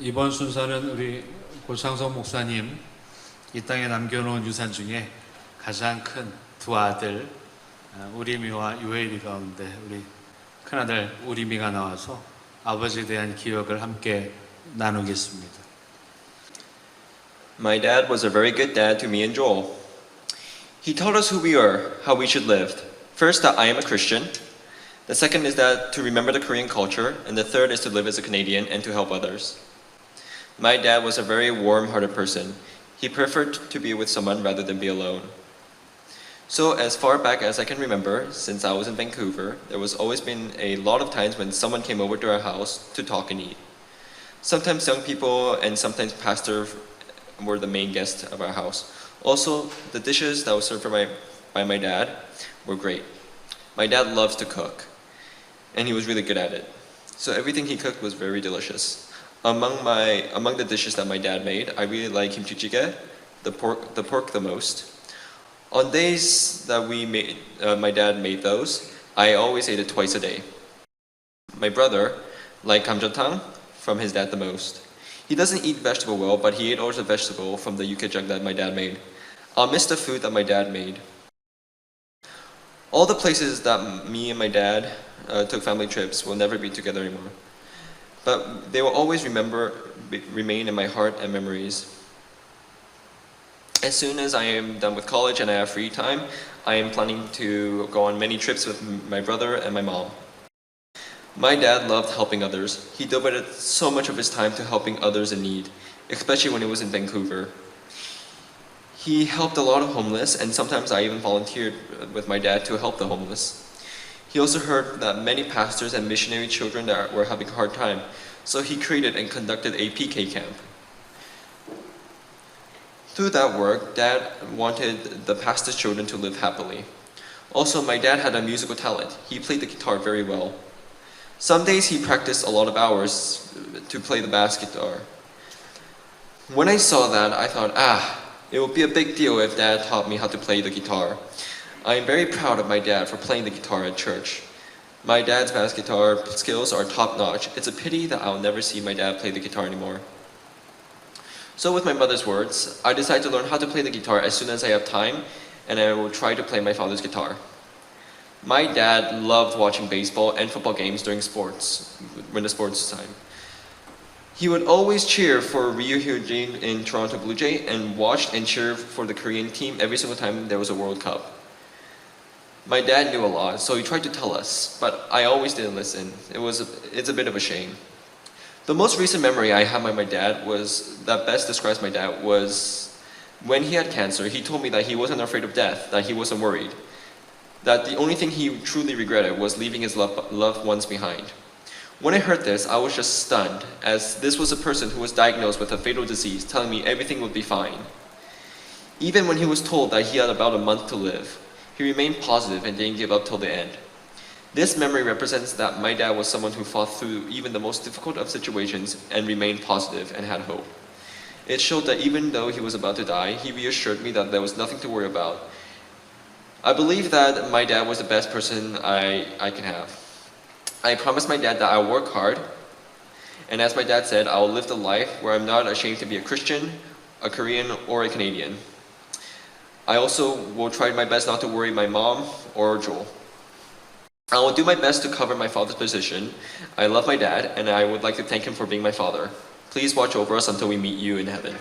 이번 순서는 우리 고창석 목사님 이 땅에 남겨놓은 유산 중에 가장 큰 두 아들 우리미와 요엘이 가운데 우리 큰아들 우리미가 나와서 아버지에 대한 기억을 함께 나누겠습니다. My dad was a very good dad to me and Joel. He taught us who we are, how we should live. First, that I am a Christian. The second is that to remember the Korean culture. And the third is to live as a Canadian and to help others. My dad was a very warm-hearted person. He preferred to be with someone rather than be alone. So as far back as I can remember, since I was in Vancouver, there was always been a lot of times when someone came over to our house to talk and eat. Sometimes young people and sometimes pastors were the main guests of our house. Also, the dishes that were served by my dad were great. My dad loves to cook, and he was really good at it. So everything he cooked was very delicious. Among the dishes that my dad made, I really like kimchi jjigae, the pork the most. On days that my dad made those, I always ate it twice a day. My brother liked 감자탕 from his dad the most. He doesn't eat vegetable well, but he ate all the vegetable from the ukejang that my dad made. I'll miss the food that my dad made. All the places that me and my dad took family trips will never be together anymore. But they will always remain in my heart and memories. As soon as I am done with college and I have free time, I am planning to go on many trips with my brother and my mom. My dad loved helping others. He devoted so much of his time to helping others in need, especially when he was in Vancouver. He helped a lot of homeless, and sometimes I even volunteered with my dad to help the homeless. He also heard that many pastors and missionary children that were having a hard time, so he created and conducted a PK camp. Through that work, Dad wanted the pastor's children to live happily. Also, my dad had a musical talent. He played the guitar very well. Some days he practiced a lot of hours to play the bass guitar. When I saw that, I thought, it would be a big deal if Dad taught me how to play the guitar. I am very proud of my dad for playing the guitar at church. My dad's bass guitar skills are top-notch. It's a pity that I'll never see my dad play the guitar anymore. So with my mother's words, I decided to learn how to play the guitar as soon as I have time, and I will try to play my father's guitar. My dad loved watching baseball and football games during when the sports time. He would always cheer for Ryu Hyun-jin in Toronto Blue Jay and watched and cheered for the Korean team every single time there was a World Cup. My dad knew a lot, so he tried to tell us, but I always didn't listen. It's a bit of a shame. The most recent memory I have of my dad that best describes my dad was when he had cancer. He told me that he wasn't afraid of death, that he wasn't worried, that the only thing he truly regretted was leaving his loved ones behind. When I heard this, I was just stunned, as this was a person who was diagnosed with a fatal disease, telling me everything would be fine. Even when he was told that he had about a month to live, he remained positive and didn't give up till the end. This memory represents that my dad was someone who fought through even the most difficult of situations and remained positive and had hope. It showed that even though he was about to die, he reassured me that there was nothing to worry about. I believe that my dad was the best person I can have. I promised my dad that I'll work hard, and as my dad said, I will live the life where I'm not ashamed to be a Christian, a Korean, or a Canadian. I also will try my best not to worry my mom or Joel. I will do my best to cover my father's position. I love my dad, and I would like to thank him for being my father. Please watch over us until we meet you in heaven.